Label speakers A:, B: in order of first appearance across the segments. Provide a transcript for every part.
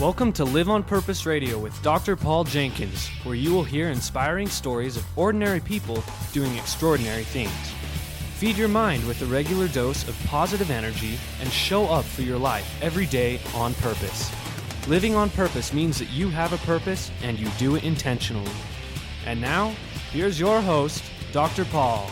A: Welcome to Live on Purpose Radio with Dr. Paul Jenkins, where you will hear inspiring stories of ordinary people doing extraordinary things. Feed your mind with a regular dose of positive energy and show up for your life every day on purpose. Living on purpose means that you have a purpose and you do it intentionally. And now, here's your host, Dr. Paul.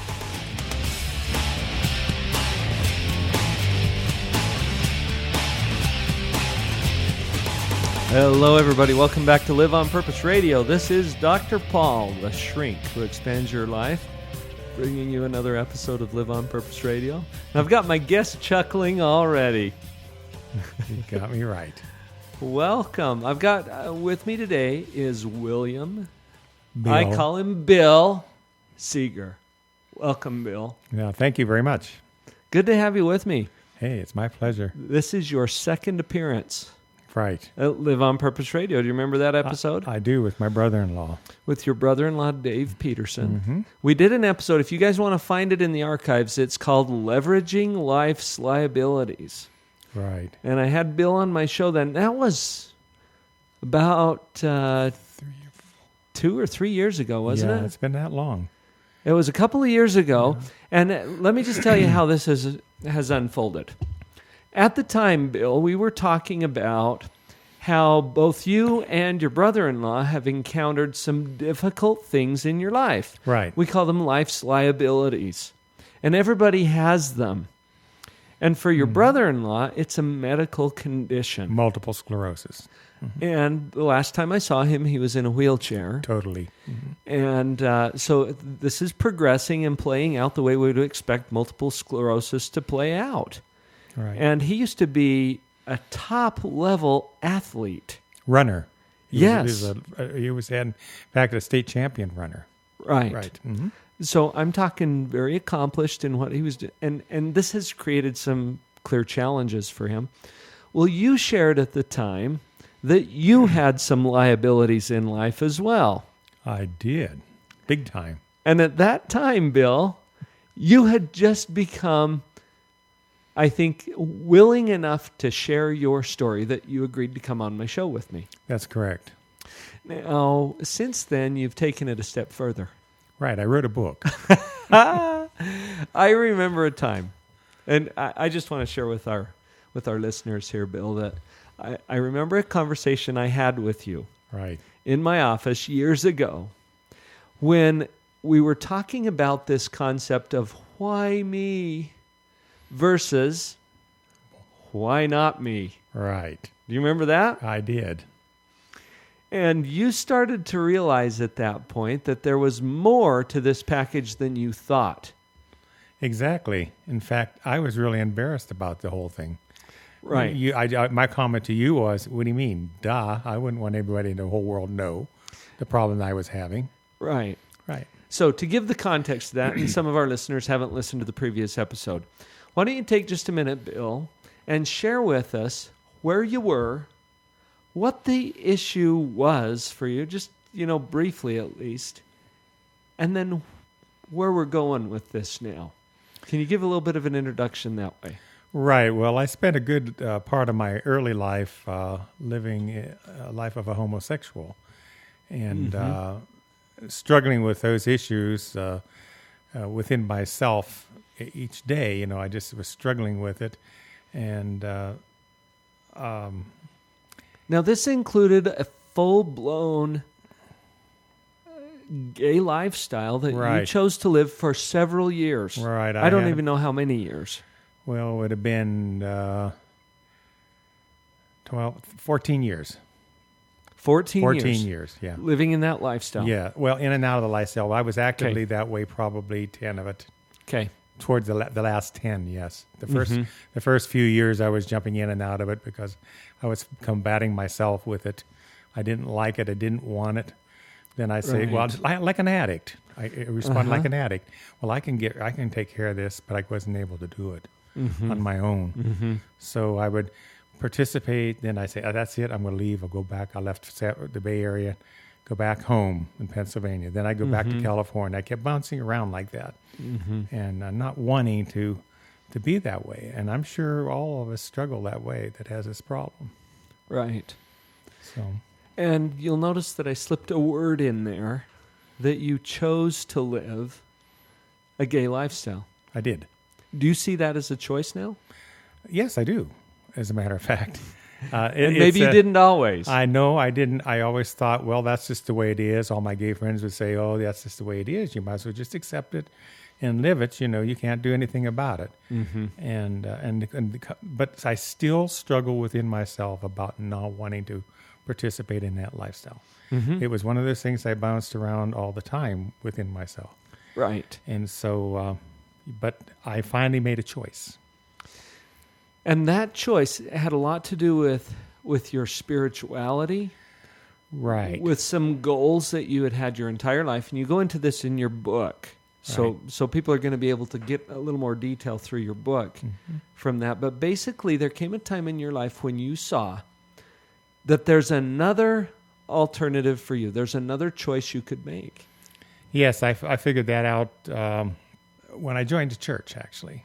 A: Hello, everybody. Welcome back to Live on Purpose Radio. This is Dr. Paul, the shrink who expands your life, bringing you another episode of Live on Purpose Radio. And I've got my guest chuckling already.
B: You got me right.
A: Welcome. I've got with me today is William.
B: Bill.
A: I call him Bill Seger. Welcome, Bill.
B: Yeah, thank you very much.
A: Good to have you with me.
B: Hey, it's my pleasure.
A: This is your second appearance.
B: Right.
A: At Live on Purpose Radio. Do you remember that episode?
B: I do, with my brother-in-law.
A: With your brother-in-law, Dave Peterson.
B: Mm-hmm.
A: We did an episode. If you guys want to find it in the archives, it's called Leveraging Life's Liabilities.
B: Right.
A: And I had Bill on my show then. That was about 2 or 3 years ago, wasn't it?
B: It's been that long.
A: It was a couple of years ago. Yeah. And let me just tell you how this has unfolded. At the time, Bill, we were talking about how both you and your brother-in-law have encountered some difficult things in your life.
B: Right.
A: We call them life's liabilities. And everybody has them. And for your brother-in-law, it's a medical condition.
B: Multiple sclerosis. Mm-hmm.
A: And the last time I saw him, he was in a wheelchair.
B: Totally. Mm-hmm.
A: And so this is progressing and playing out the way we would expect multiple sclerosis to play out.
B: Right.
A: And he used to be a top-level athlete.
B: Runner. He
A: Yes.
B: He was, in fact, a state champion runner.
A: Right.
B: Right. Mm-hmm.
A: So I'm talking very accomplished in what he was doing. And this has created some clear challenges for him. Well, you shared at the time that you had some liabilities in life as well.
B: I did. Big time.
A: And at that time, Bill, you had just become, I think, willing enough to share your story that you agreed to come on my show with me.
B: That's correct.
A: Now, since then, you've taken it a step further.
B: Right. I wrote a book.
A: I remember a time, and I just want to share with our listeners here, Bill, that I remember a conversation I had with you
B: Right.
A: in my office years ago when we were talking about this concept of why me versus why not me.
B: Right.
A: Do you remember that?
B: I did.
A: And you started to realize at that point that there was more to this package than you thought.
B: Exactly. In fact, I was really embarrassed about the whole thing.
A: Right.
B: My comment to you was, what do you mean? Duh. I wouldn't want everybody in the whole world know the problem I was having.
A: Right.
B: Right.
A: So to give the context to that, and some of our listeners haven't listened to the previous episode, why don't you take just a minute, Bill, and share with us where you were, what the issue was for you, just, briefly at least, and then where we're going with this now. Can you give a little bit of an introduction that way?
B: Right. Well, I spent a good part of my early life living a life of a homosexual and struggling with those issues within myself each day. I just was struggling with it. And
A: now, this included a full-blown gay lifestyle that you chose to live for several years.
B: Right.
A: I don't even know how many years.
B: Well, it would have been 14 years.
A: 14
B: years, yeah.
A: Living in that lifestyle.
B: Yeah, well, in and out of the lifestyle. I was actively that way probably 10 of it.
A: Okay.
B: Towards the last 10, yes. The first few years I was jumping in and out of it because I was combating myself with it. I didn't like it. I didn't want it. Then I say, well, like an addict. I respond like an addict. Well, I can take care of this, but I wasn't able to do it on my own.
A: Mm-hmm.
B: So I would participate. Then I say, that's it. I'm going to leave. I'll go back. I left the Bay Area, go back home in Pennsylvania. Then I go back to California. I kept bouncing around like that and not wanting to be that way. And I'm sure all of us struggle that way that has this problem.
A: Right.
B: So,
A: And you'll notice that I slipped a word in there, that you chose to live a gay lifestyle.
B: I did.
A: Do you see that as a choice now?
B: Yes, I do, as a matter of fact.
A: And maybe you didn't always.
B: I know I didn't. I always thought, well, that's just the way it is. All my gay friends would say, oh, that's just the way it is. You might as well just accept it and live it. You can't do anything about it. But I still struggle within myself about not wanting to participate in that lifestyle. It was one of those things I bounced around all the time within myself.
A: Right.
B: And so, but I finally made a choice.
A: And that choice had a lot to do with your spirituality.
B: Right.
A: With some goals that you had your entire life. And you go into this in your book. So people are going to be able to get a little more detail through your book from that. But basically, there came a time in your life when you saw that there's another alternative for you. There's another choice you could make.
B: Yes, I figured that out when I joined the church, actually.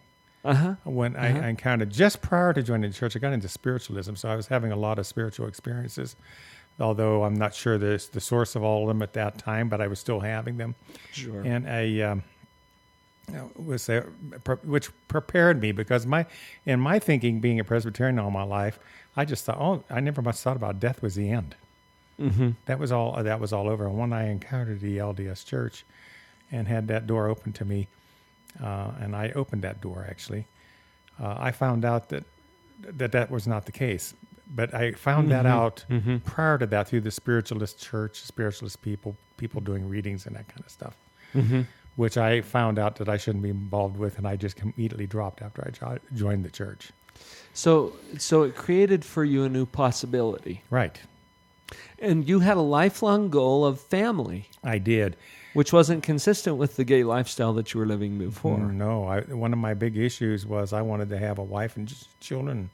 B: When I encountered, just prior to joining the church, I got into spiritualism. So I was having a lot of spiritual experiences, although I'm not sure the source of all of them at that time, but I was still having them. Sure. And which prepared me, because in my thinking, being a Presbyterian all my life, I just thought, I never much thought about death was the end. That was all over. And when I encountered the LDS Church and had that door open to me, and I opened that door, actually, I found out that was not the case. But I found that out prior to that through the spiritualist church, spiritualist people doing readings and that kind of stuff, which I found out that I shouldn't be involved with, and I just immediately dropped after I joined the church.
A: So it created for you a new possibility.
B: Right.
A: And you had a lifelong goal of family.
B: I did.
A: Which wasn't consistent with the gay lifestyle that you were living before.
B: No. One of my big issues was I wanted to have a wife and just children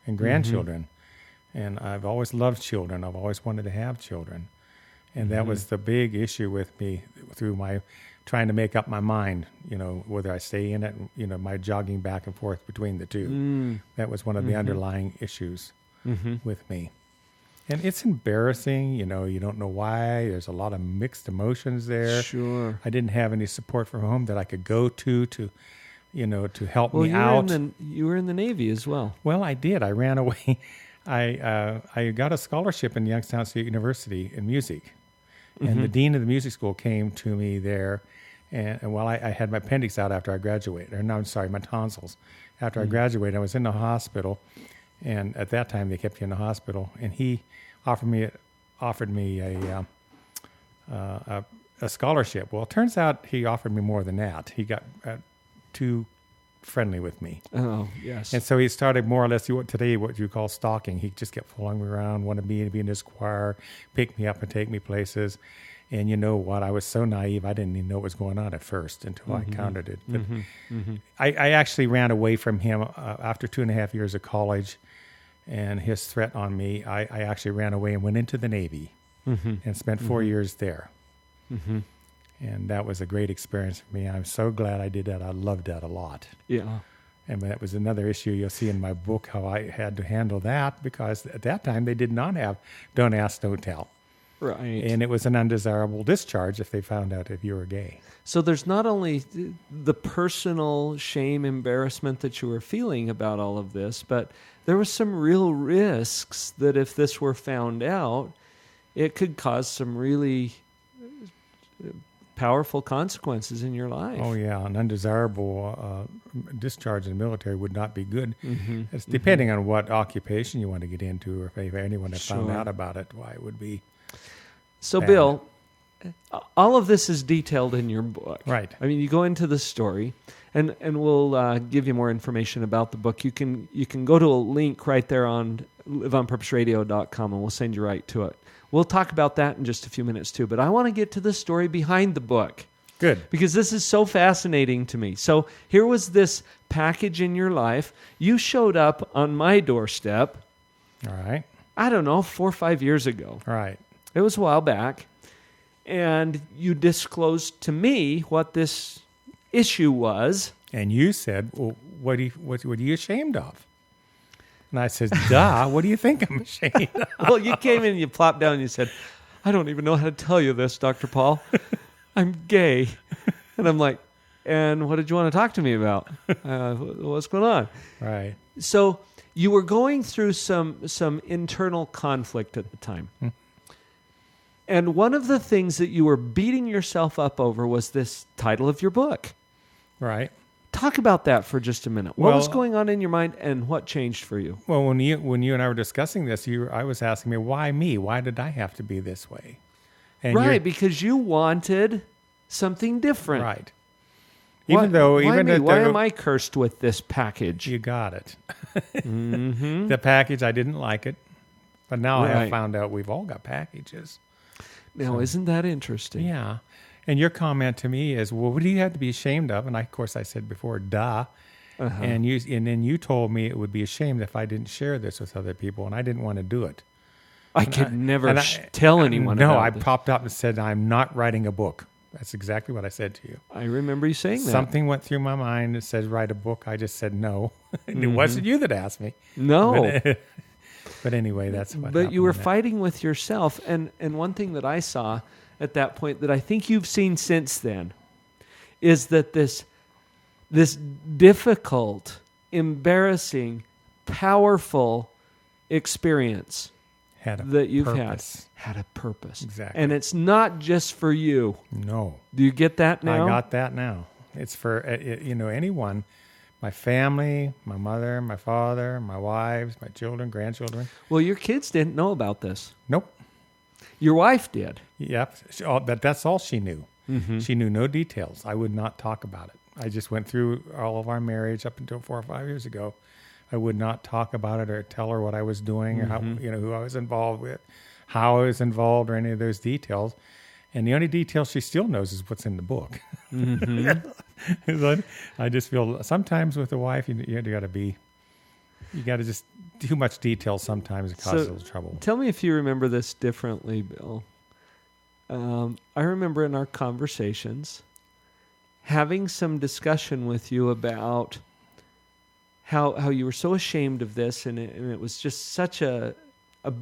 B: and grandchildren. And I've always loved children. I've always wanted to have children. And that was the big issue with me through my trying to make up my mind, whether I stay in it, my jogging back and forth between the two. That was one of the underlying issues with me. And it's embarrassing, you don't know why. There's a lot of mixed emotions there.
A: Sure.
B: I didn't have any support from home that I could go to help me out.
A: You were in the Navy as well.
B: Well, I did. I ran away. I got a scholarship in Youngstown State University in music. And the dean of the music school came to me there. And while I had my appendix out after I graduated, my tonsils. After I graduated, I was in the hospital. And at that time, they kept you in the hospital. And he offered me a scholarship. Well, it turns out he offered me more than that. He got too friendly with me.
A: Oh, yes.
B: And so he started more or less today what you call stalking. He just kept following me around, wanted me to be in his choir, pick me up and take me places. And you know what? I was so naive, I didn't even know what was going on at first until I encountered it. But I actually ran away from him after 2.5 years of college. And his threat on me, I actually ran away and went into the Navy and spent 4 years there. And that was a great experience for me. I'm so glad I did that. I loved that a lot.
A: Yeah.
B: And that was another issue you'll see in my book, how I had to handle that, because at that time they did not have Don't Ask, Don't Tell.
A: Right.
B: And it was an undesirable discharge if they found out if you were gay.
A: So there's not only the personal shame, embarrassment that you were feeling about all of this, but there was some real risks that if this were found out, it could cause some really powerful consequences in your life.
B: Oh, yeah. An undesirable discharge in the military would not be good. It's depending on what occupation you want to get into, or if anyone had found out about it, why it would be.
A: So, bad. Bill, all of this is detailed in your book.
B: Right.
A: I mean, you go into the story, and we'll give you more information about the book. You can go to a link right there on liveonpurposeradio.com, and we'll send you right to it. We'll talk about that in just a few minutes, too. But I want to get to the story behind the book.
B: Good.
A: Because this is so fascinating to me. So here was this package in your life. You showed up on my doorstep.
B: All right.
A: I don't know, 4 or 5 years ago.
B: All right.
A: It was a while back. And you disclosed to me what this issue was.
B: And you said, well, what are you ashamed of? And I said, duh, what do you think I'm ashamed of?
A: Well, you came in and you plopped down and you said, I don't even know how to tell you this, Dr. Paul. I'm gay. And I'm like, and what did you want to talk to me about? What's going on?
B: Right.
A: So you were going through some internal conflict at the time. And one of the things that you were beating yourself up over was this title of your book.
B: Right.
A: Talk about that for just a minute. What was going on in your mind and what changed for you?
B: Well, when you and I were discussing this, I was asking me, why me? Why did I have to be this way? And
A: right, because you wanted something different.
B: Right.
A: Why am I cursed with this package?
B: You got it. The package, I didn't like it. But now I have found out we've all got packages.
A: Now, isn't that interesting?
B: Yeah. And your comment to me is, well, what do you have to be ashamed of? And of course I said before, duh. And then you told me it would be a shame if I didn't share this with other people, and I didn't want to do it.
A: I could never tell anyone
B: No,
A: about
B: I
A: this.
B: popped up and said, I'm not writing a book. That's exactly what I said to you.
A: I remember you saying that.
B: Something went through my mind that said, write a book. I just said no. It wasn't you that asked me.
A: No.
B: But anyway, that's what
A: But you were fighting with yourself. And one thing that I saw at that point that I think you've seen since then is that this difficult, embarrassing, powerful experience that you've had a purpose.
B: Exactly.
A: And it's not just for you.
B: No.
A: Do you get that now?
B: I got that now. It's for anyone, my family, my mother, my father, my wives, my children, grandchildren.
A: Well, your kids didn't know about this.
B: Nope.
A: Your wife did.
B: Yep. That's all she knew. Mm-hmm. She knew no details. I would not talk about it. I just went through all of our marriage up until 4 or 5 years ago. I would not talk about it or tell her what I was doing or how, who I was involved with, how I was involved, or any of those details. And the only detail she still knows is what's in the book. Mm-hmm. I just feel sometimes with a wife, you got to just too much detail sometimes it causes a little trouble.
A: Tell me if you remember this differently, Bill. I remember in our conversations having some discussion with you about how you were so ashamed of this, and it was just such a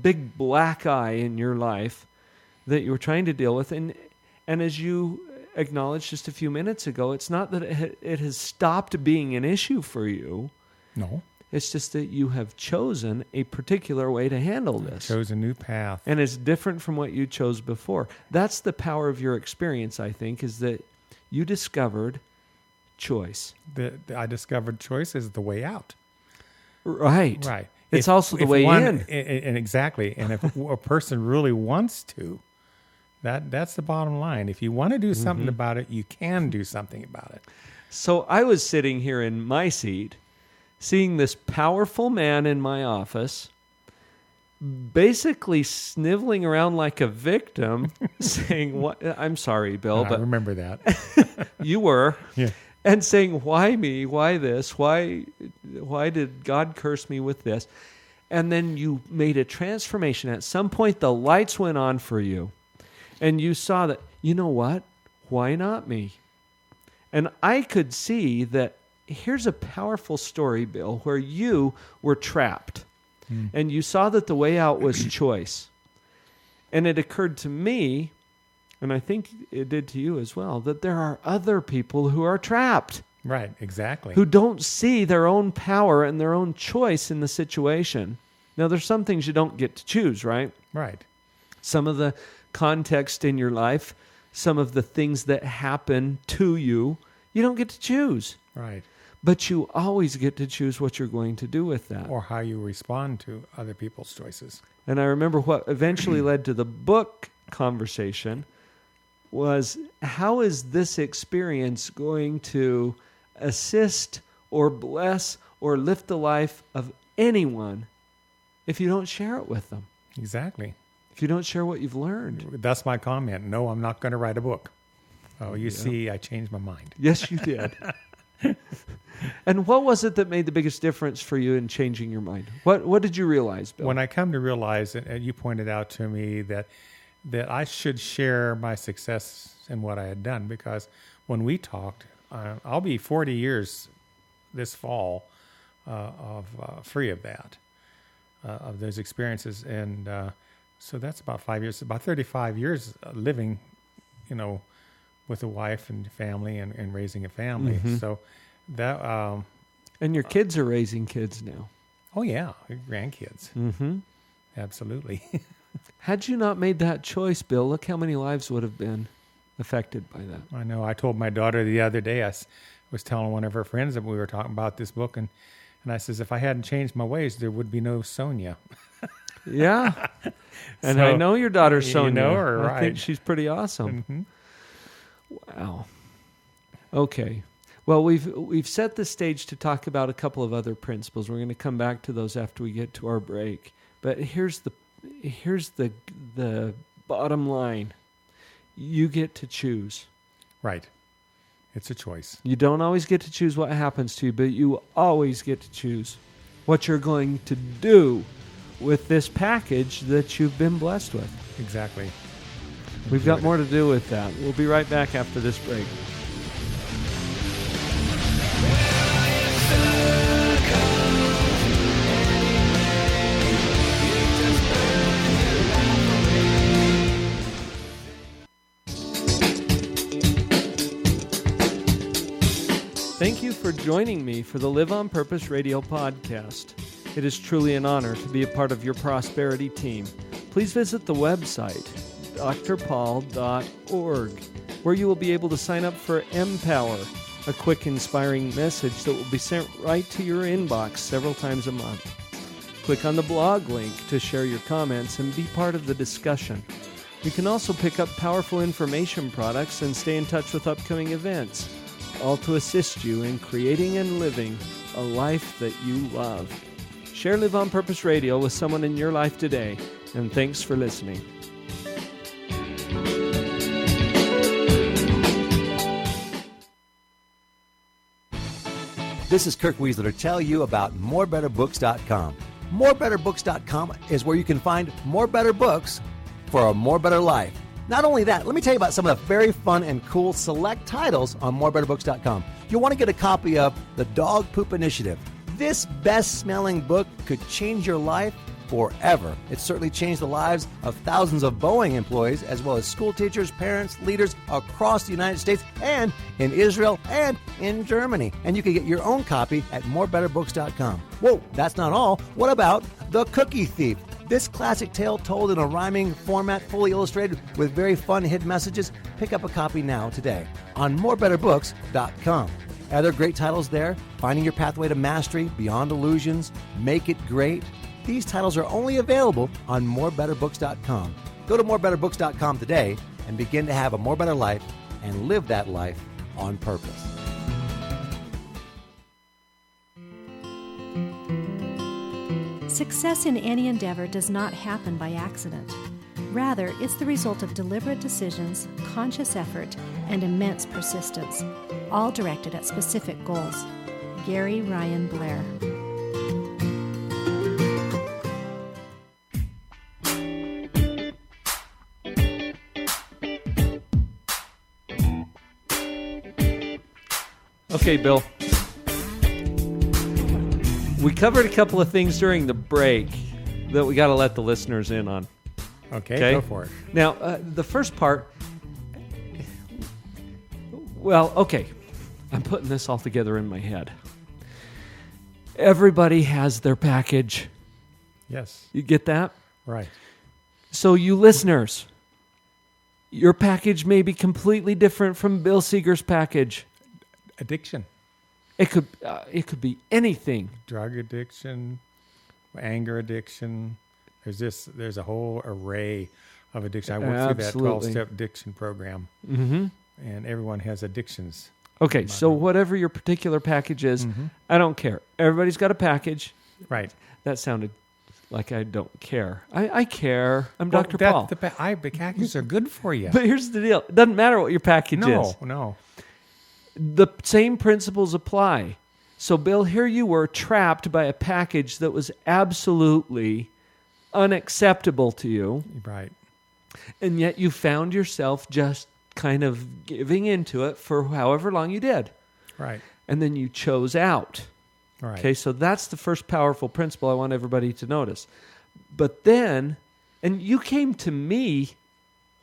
A: big black eye in your life that you were trying to deal with. And as you acknowledged just a few minutes ago, it's not that it has stopped being an issue for you.
B: No.
A: It's just that you have chosen a particular way to handle this.
B: Chose a new path.
A: And it's different from what you chose before. That's the power of your experience, I think, is that you discovered choice.
B: I discovered choice is the way out.
A: Right.
B: Right.
A: It's also the way in.
B: And exactly. And if a person really wants to, that's the bottom line. If you want to do something about it, you can do something about it.
A: So I was sitting here in my seat, seeing this powerful man in my office, basically sniveling around like a victim, saying, "What? I'm sorry, Bill, but
B: I remember that.
A: You were."
B: Yeah.
A: And saying, why me? Why this? Why did God curse me with this? And then you made a transformation. At some point, the lights went on for you. And you saw that, you know what? Why not me? And I could see that here's a powerful story, Bill, where you were trapped. And you saw that the way out was choice. And it occurred to me, and I think it did to you as well, that there are other people who are trapped.
B: Right, exactly.
A: Who don't see their own power and their own choice in the situation. Now, there's some things you don't get to choose, right?
B: Right.
A: Some of the context in your life, some of the things that happen to you, you don't get to choose.
B: Right.
A: But you always get to choose what you're going to do with that.
B: Or how you respond to other people's choices.
A: And I remember what eventually led to the book conversation was, how is this experience going to assist or bless or lift the life of anyone if you don't share it with them?
B: Exactly.
A: If you don't share what you've learned.
B: That's my comment. No, I'm not going to write a book. Oh, you see, I changed my mind.
A: Yes, you did. And what was it that made the biggest difference for you in changing your mind? What did you realize, Bill?
B: When I come to realize, and you pointed out to me that I should share my success and what I had done, because when we talked, I'll be 40 years this fall of free of that. of those experiences. And so that's about 5 years, about 35 years living, with a wife and family and raising a family.
A: Mm-hmm.
B: So that...
A: and your kids are raising kids now.
B: Oh, yeah, grandkids.
A: Mm-hmm.
B: Absolutely.
A: Had you not made that choice, Bill, look how many lives would have been affected by that.
B: I know. I told my daughter the other day, I was telling one of her friends that we were talking about this book, and I says, if I hadn't changed my ways, there would be no Sonia.
A: Yeah. And I know your daughter, Sonia.
B: You know her, right?
A: I think she's pretty awesome.
B: Mm-hmm.
A: Wow. Okay. Well, we've set the stage to talk about a couple of other principles. We're going to come back to those after we get to our break. But here's the bottom line. You get to choose.
B: Right. It's a choice.
A: You don't always get to choose what happens to you, but you always get to choose what you're going to do with this package that you've been blessed with.
B: Exactly.
A: We've got more to do with that. We'll be right back after this break. Thank you for joining me for the Live on Purpose Radio podcast. It is truly an honor to be a part of your prosperity team. Please visit the website, drpaul.org, where you will be able to sign up for Empower, a quick, inspiring message that will be sent right to your inbox several times a month. Click on the blog link to share your comments and be part of the discussion. You can also pick up powerful information products and stay in touch with upcoming events, all to assist you in creating and living a life that you love. Share Live on Purpose Radio with someone in your life today, and thanks for listening.
C: This is Kirk Weasler to tell you about morebetterbooks.com. Morebetterbooks.com is where you can find more better books for a more better life. Not only that, let me tell you about some of the very fun and cool select titles on morebetterbooks.com. You'll want to get a copy of The Dog Poop Initiative. This best-smelling book could change your life forever. It's certainly changed the lives of thousands of Boeing employees, as well as school teachers, parents, leaders across the United States and in Israel and in Germany. And you can get your own copy at morebetterbooks.com. Whoa, that's not all. What about The Cookie Thief? This classic tale told in a rhyming format, fully illustrated with very fun hidden messages. Pick up a copy now today on morebetterbooks.com. Other great titles there: Finding Your Pathway to Mastery, Beyond Illusions, Make It Great. These titles are only available on morebetterbooks.com. Go to morebetterbooks.com today and begin to have a more better life and live that life on purpose.
D: Success in any endeavor does not happen by accident. Rather, it's the result of deliberate decisions, conscious effort, and immense persistence, all directed at specific goals. Gary Ryan Blair.
A: Okay, Bill. We covered a couple of things during the break that we got to let the listeners in on.
B: Okay, go for it.
A: Now, the first part, well, okay, I'm putting this all together in my head. Everybody has their package.
B: Yes.
A: You get that?
B: Right.
A: So you listeners, your package may be completely different from Bill Seger's package.
B: Addiction.
A: It could be anything.
B: Drug addiction, anger addiction. There's a whole array of addiction. I worked through that 12-step addiction program,
A: mm-hmm.
B: and everyone has addictions.
A: Okay, so whatever your particular package is, mm-hmm. I don't care. Everybody's got a package.
B: Right.
A: That sounded like I don't care. I care. I'm Dr. Paul.
B: The packages are good for you.
A: But here's the deal. It doesn't matter what your package is.
B: No.
A: The same principles apply. So, Bill, here you were trapped by a package that was absolutely unacceptable to you.
B: Right.
A: And yet you found yourself just kind of giving into it for however long you did.
B: Right.
A: And then you chose out.
B: Right.
E: Okay, so that's the first powerful principle I want everybody to notice. But then, and you came to me,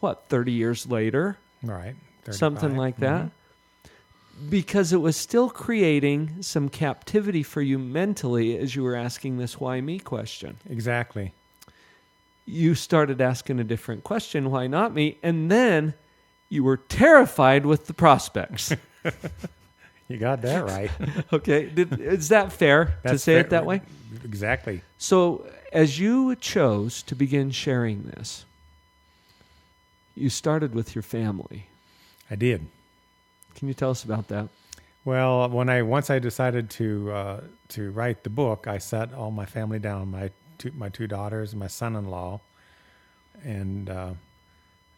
E: 30 years later?
B: Right. 35.
E: Something like that. Because it was still creating some captivity for you mentally as you were asking this why me question.
B: Exactly.
E: You started asking a different question, why not me? And then you were terrified with the prospects.
B: You got that right.
E: Okay. Is that fair to say it that way?
B: Exactly.
E: So as you chose to begin sharing this, you started with your family.
B: I did.
E: Can you tell us about that?
B: Well, once I decided to write the book, I sat all my family down, my two daughters and my son-in-law, and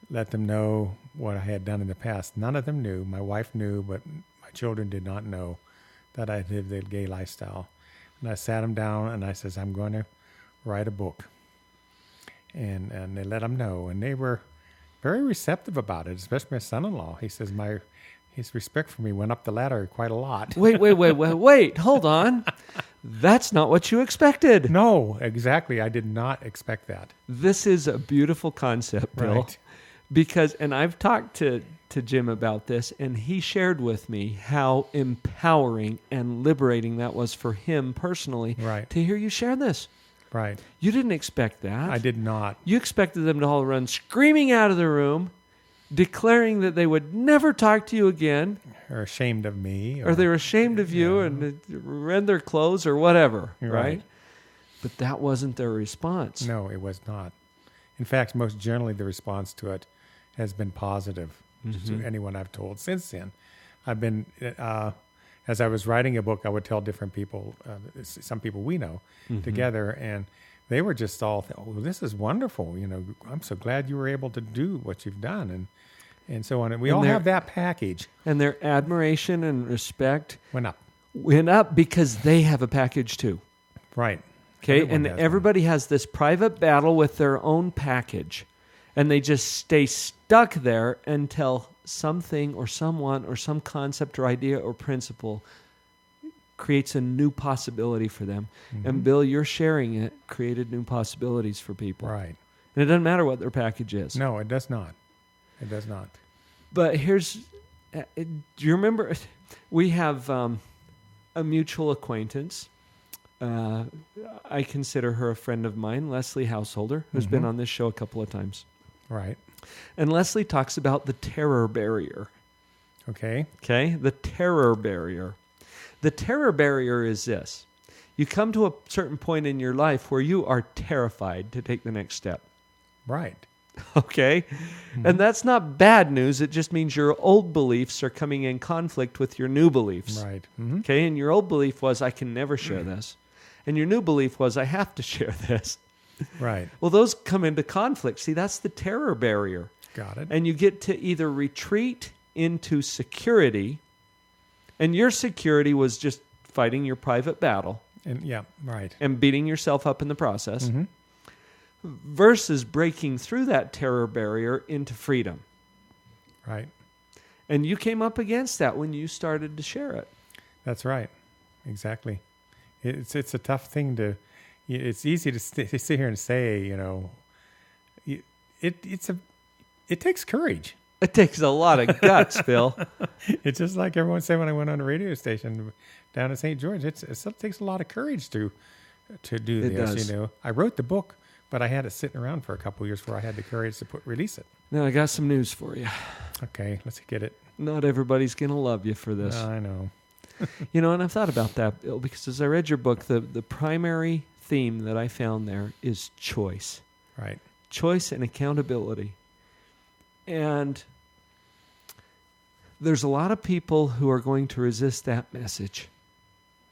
B: let them know what I had done in the past. None of them knew. My wife knew, but my children did not know that I lived the gay lifestyle. And I sat them down and I says, I'm going to write a book. And they let them know, and they were very receptive about it, especially my son-in-law. He says his respect for me went up the ladder quite a lot.
E: Wait, hold on. That's not what you expected.
B: No, exactly. I did not expect that.
E: This is a beautiful concept, Bill.
B: Right.
E: Because, and I've talked to Jim about this, and he shared with me how empowering and liberating that was for him personally to hear you share this.
B: Right.
E: You didn't expect that.
B: I did not.
E: You expected them to all run screaming out of the room, declaring that they would never talk to you again.
B: Or ashamed of me.
E: Or they were ashamed of you and rend their clothes or whatever, right? But that wasn't their response.
B: No, it was not. In fact, most generally the response to it has been positive to anyone I've told since then. I've been, as I was writing a book, I would tell different people, some people we know, together, and they were just all, oh, this is wonderful. You know, I'm so glad you were able to do what you've done, and so on. And we all have that package.
E: And their admiration and respect
B: went up
E: because they have a package too.
B: Right.
E: Okay, and everybody has this private battle with their own package, and they just stay stuck there until something or someone or some concept or idea or principle creates a new possibility for them. And Bill, you're sharing it, created new possibilities for people.
B: Right.
E: And it doesn't matter what their package is.
B: No, it does not. It does not.
E: But do you remember, we have a mutual acquaintance. I consider her a friend of mine, Leslie Householder, who's been on this show a couple of times.
B: Right.
E: And Leslie talks about the terror barrier.
B: Okay.
E: Okay? The terror barrier. The terror barrier is this. You come to a certain point in your life where you are terrified to take the next step.
B: Right.
E: Okay? And that's not bad news. It just means your old beliefs are coming in conflict with your new beliefs.
B: Right.
E: Okay? And your old belief was, I can never share this. And your new belief was, I have to share this.
B: Right.
E: Well, those come into conflict. See, that's the terror barrier.
B: Got it.
E: And you get to either retreat into security, and your security was just fighting your private battle.
B: And right.
E: And beating yourself up in the process, versus breaking through that terror barrier into freedom.
B: Right.
E: And you came up against that when you started to share it.
B: That's right. Exactly. It's a tough thing to. It's easy to sit here and say, you know, it takes courage.
E: It takes a lot of guts, Bill.
B: It's just like everyone said when I went on a radio station down in St. George. It takes a lot of courage to do this.
E: Does.
B: You know, I wrote the book, but I had it sitting around for a couple of years before I had the courage to release it.
E: Now I got some news for you.
B: Okay, let's get it.
E: Not everybody's going to love you for this.
B: I know.
E: You know, and I've thought about that, Bill, because as I read your book, the primary theme that I found there is choice.
B: Right.
E: Choice and accountability. And there's a lot of people who are going to resist that message.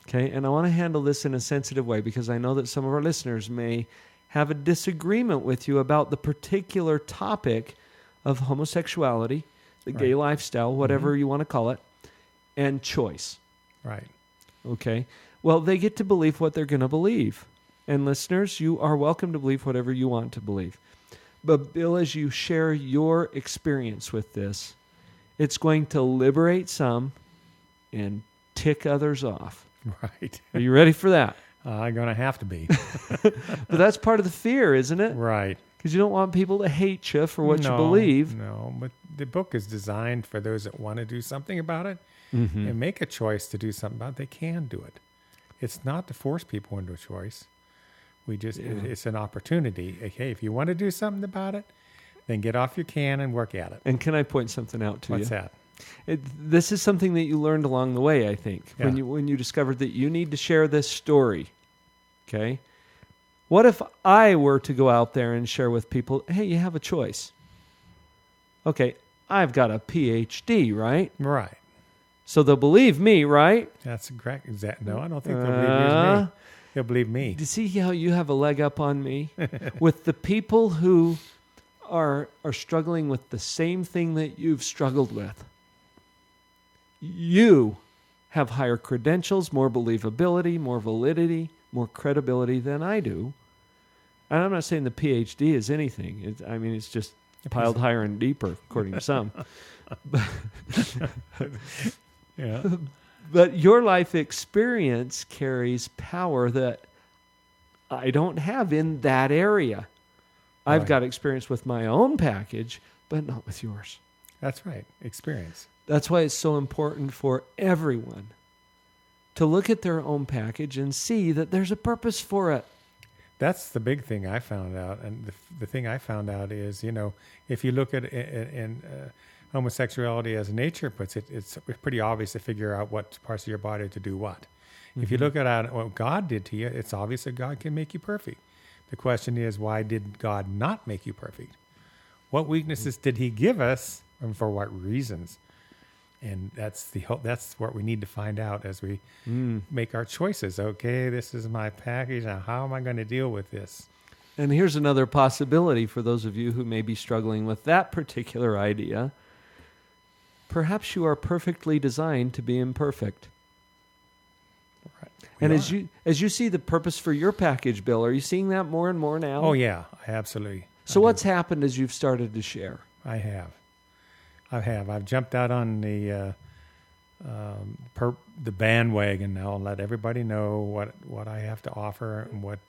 E: Okay? And I want to handle this in a sensitive way because I know that some of our listeners may have a disagreement with you about the particular topic of homosexuality, the gay lifestyle, whatever you want to call it, and choice.
B: Right.
E: Okay? Well, they get to believe what they're going to believe. And listeners, you are welcome to believe whatever you want to believe. But Bill, as you share your experience with this, it's going to liberate some and tick others off.
B: Right.
E: Are you ready for that?
B: I'm going to have to be.
E: But that's part of the fear, isn't it?
B: Right.
E: Because you don't want people to hate you for what you
B: No,
E: believe.
B: No, but the book is designed for those that want to do something about it and make a choice to do something about it. They can do it. It's not to force people into a choice. It's an opportunity. Hey, if you want to do something about it, then get off your can and work at it.
E: And can I point something out to you?
B: What's that?
E: This is something that you learned along the way, I think,
B: Yeah.
E: when you discovered that you need to share this story. Okay? What if I were to go out there and share with people, hey, you have a choice. Okay, I've got a PhD, right?
B: Right.
E: So they'll believe me, right?
B: That's correct. No, I don't think they'll believe you as me. They'll believe me.
E: Do you see how you have a leg up on me? With the people who are struggling with the same thing that you've struggled with. You have higher credentials, more believability, more validity, more credibility than I do. And I'm not saying the PhD is anything. It's just piled higher and deeper, according to some.
B: Yeah.
E: But your life experience carries power that I don't have in that area. I've
B: Right.
E: got experience with my own package, but not with yours.
B: That's right. Experience.
E: That's why it's so important for everyone to look at their own package and see that there's a purpose for it.
B: That's the big thing I found out. And the thing I found out is, if you look at homosexuality as nature puts it, it's pretty obvious to figure out what parts of your body to do what. If you look at what God did to you, it's obvious that God can make you perfect. The question is, why did God not make you perfect? What weaknesses did he give us and for what reasons? And that's what we need to find out as we make our choices. Okay, this is my package. Now, how am I going to deal with this?
E: And here's another possibility for those of you who may be struggling with that particular idea. Perhaps you are perfectly designed to be imperfect.
B: Right.
E: And as you see the purpose for your package, Bill, are you seeing that more and more now?
B: Oh, yeah, absolutely.
E: So what's happened as you've started to share?
B: I have. I've jumped out on the bandwagon now and let everybody know what I have to offer and what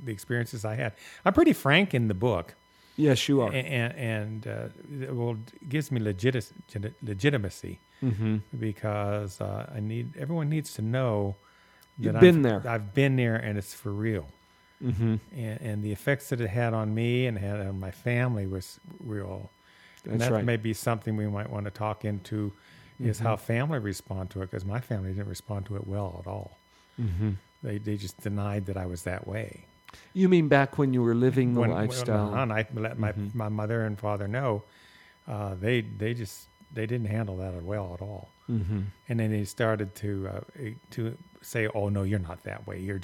B: the experiences I had. I'm pretty frank in the book.
E: Yes, you are.
B: And it gives me legitimacy because everyone needs to know that
E: You've been there.
B: I've been there, and it's for real. And the effects that it had on me and had on my family was real. And that
E: right.
B: may be something we might want to talk into is how family respond to it, because my family didn't respond to it well at all. They just denied that I was that way.
E: You mean back when you were living the lifestyle?
B: When I let my mother and father know, they didn't handle that well at all. And then they started to say, "Oh no, you're not that way. You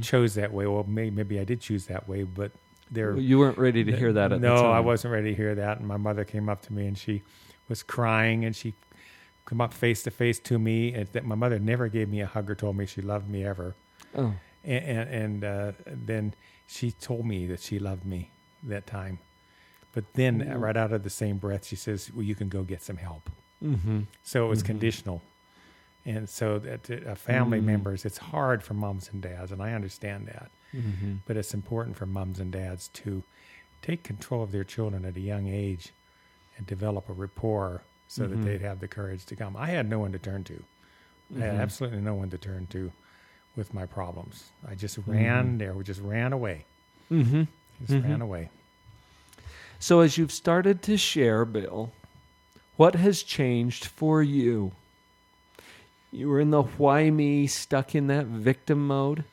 B: chose that way." Well, maybe I did choose that way, but
E: you weren't ready to hear that at the time.
B: No, I wasn't ready to hear that. And my mother came up to me and she was crying and she come up face to face to me. And my mother never gave me a hug or told me she loved me ever.
E: Oh.
B: And then she told me that she loved me that time. But then right out of the same breath, she says, "Well, you can go get some help." So it was conditional. And so that family members, it's hard for moms and dads, and I understand that. But it's important for moms and dads to take control of their children at a young age and develop a rapport so that they'd have the courage to come. I had no one to turn to. I had absolutely no one to turn to with my problems. I just ran there. We just ran away. Ran away.
E: So as you've started to share, Bill, what has changed for you? You were in the why me, stuck in that victim mode.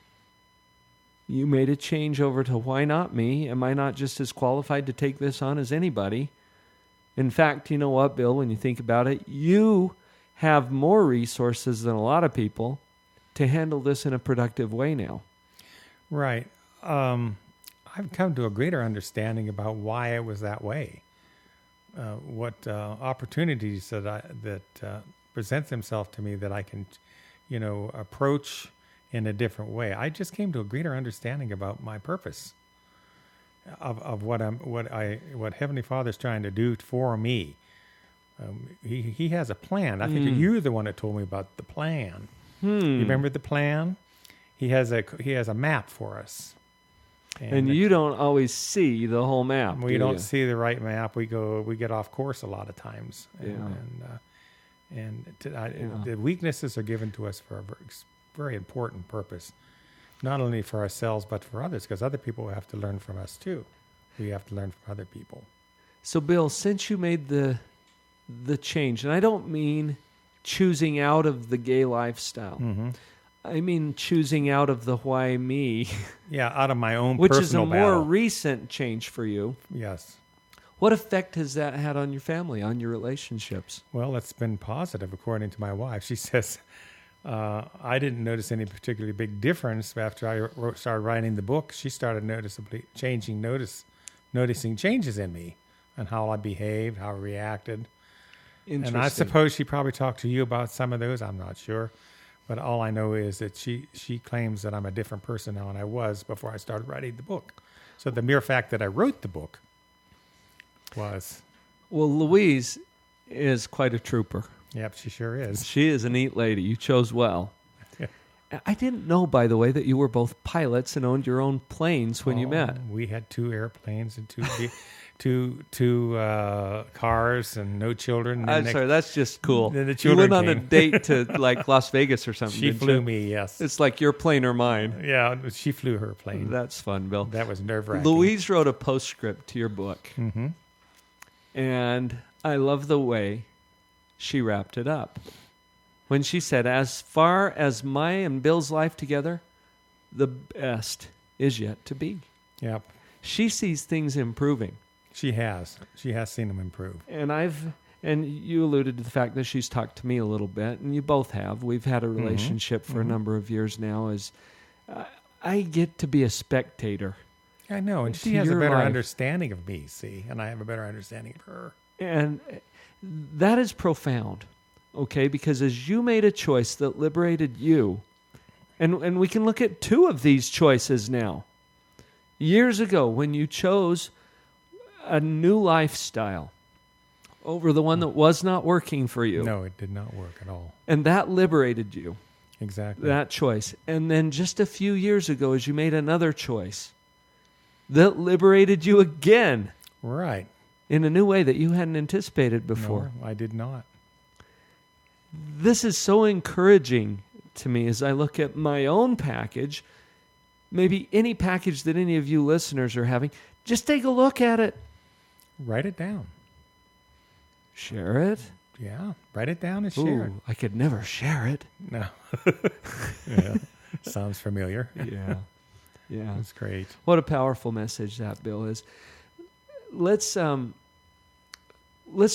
E: You made a change over to why not me? Am I not just as qualified to take this on as anybody? In fact, you know what, Bill, when you think about it, you have more resources than a lot of people to handle this in a productive way now.
B: Right. I've come to a greater understanding about why I was that way. What opportunities that present themselves to me that I can, approach in a different way. I just came to a greater understanding about my purpose of what Heavenly Father's trying to do for me. He has a plan. I think you're the one that told me about the plan. You remember the plan? He has a map for us.
E: And you don't always see the whole map.
B: We don't see the right map. We get off course a lot of times. The weaknesses are given to us for a very important purpose, not only for ourselves but for others, because other people have to learn from us too. We have to learn from other people.
E: So, Bill, since you made the change, and I don't mean choosing out of the gay lifestyle. Mm-hmm. I mean choosing out of the why me.
B: Yeah, out of my own
E: which
B: personal
E: is a more recent change for you.
B: Yes.
E: What effect has that had on your family, on your relationships?
B: Well, it's been positive, according to my wife. She says, I didn't notice any particularly big difference after I started writing the book. She started noticing changes in me and how I behaved, how I reacted. And I suppose she probably talked to you about some of those. I'm not sure. But all I know is that she claims that I'm a different person now than I was before I started writing the book. So the mere fact that I wrote the book was...
E: Well, Louise is quite a trooper.
B: Yep, she sure is.
E: She is a neat lady. You chose well. I didn't know, by the way, that you were both pilots and owned your own planes when you met.
B: We had 2 airplanes and two cars and no children.
E: I'm sorry, that's just cool.
B: Then the
E: you
B: children
E: went on a
B: came.
E: date to like Las Vegas or something.
B: She flew me, yes.
E: It's like your plane or mine.
B: Yeah, she flew her plane.
E: That's fun, Bill.
B: That was nerve-wracking.
E: Louise wrote a postscript to your book.
B: Mm-hmm.
E: And I love the way she wrapped it up. When she said, as far as my and Bill's life together, the best is yet to be.
B: Yep.
E: She sees things improving.
B: She has. She has seen them improve.
E: And you alluded to the fact that she's talked to me a little bit, and you both have. We've had a relationship for a number of years now. As I get to be a spectator.
B: I know, and she has a better understanding of me, see, and I have a better understanding of her.
E: And that is profound, okay? Because as you made a choice that liberated you, and we can look at 2 of these choices now. Years ago, when you chose a new lifestyle over the one that was not working for you.
B: No, it did not work at all.
E: And that liberated you.
B: Exactly.
E: That choice. And then just a few years ago, as you made another choice, that liberated you again.
B: Right.
E: In a new way that you hadn't anticipated before.
B: No, I did not.
E: This is so encouraging to me as I look at my own package, maybe any package that any of you listeners are having. Just take a look at it.
B: Write it down.
E: Share it?
B: Yeah, write it down and share it.
E: I could never share it.
B: No. Yeah, sounds familiar.
E: Yeah. Yeah.
B: That's great.
E: What a powerful message that, Bill, is. Let's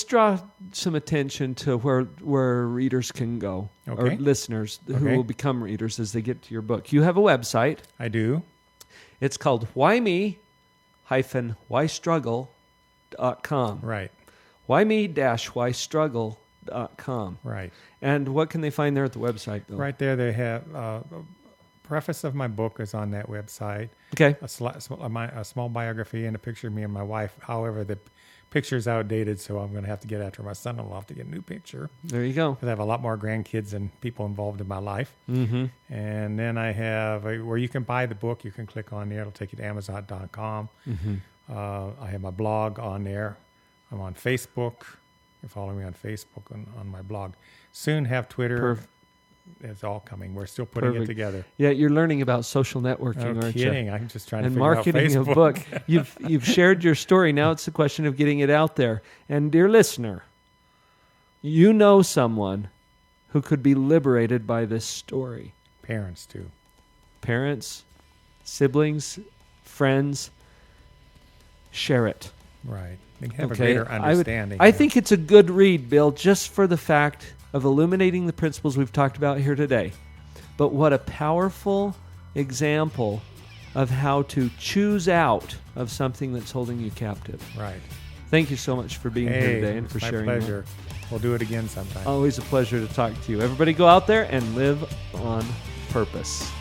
E: draw some attention to where readers can go, or listeners who will become readers as they get to your book. You have a website.
B: I do.
E: It's called whyme-whystruggle.com.
B: Right.
E: whyme-whystruggle.com.
B: Right.
E: And what can they find there at the website, Bill?
B: Right there they have a preface of my book is on that website.
E: Okay.
B: A small biography and a picture of me and my wife. However, the picture's outdated, so I'm going to have to get after my son-in-law to get a new picture.
E: There you go.
B: Because I have a lot more grandkids and people involved in my life.
E: Mm-hmm.
B: And then I have where you can buy the book. You can click on there. It'll take you to Amazon.com.
E: Mm-hmm.
B: I have my blog on there. I'm on Facebook. You follow me on Facebook on my blog. Soon have Twitter. It's all coming. We're still putting it together.
E: Yeah, you're learning about social networking, aren't you?
B: No kidding. I'm just trying to
E: and
B: figure out
E: marketing
B: Facebook.
E: a book. You've shared your story. Now it's a question of getting it out there. And dear listener, you know someone who could be liberated by this story.
B: Parents too.
E: Parents, siblings, friends. Share it.
B: Right. They have a greater understanding.
E: I think it's a good read, Bill, just for the fact of illuminating the principles we've talked about here today. But what a powerful example of how to choose out of something that's holding you captive.
B: Right.
E: Thank you so much for being here today and for sharing.
B: My pleasure. We'll do it again sometime.
E: Always a pleasure to talk to you. Everybody go out there and live on purpose.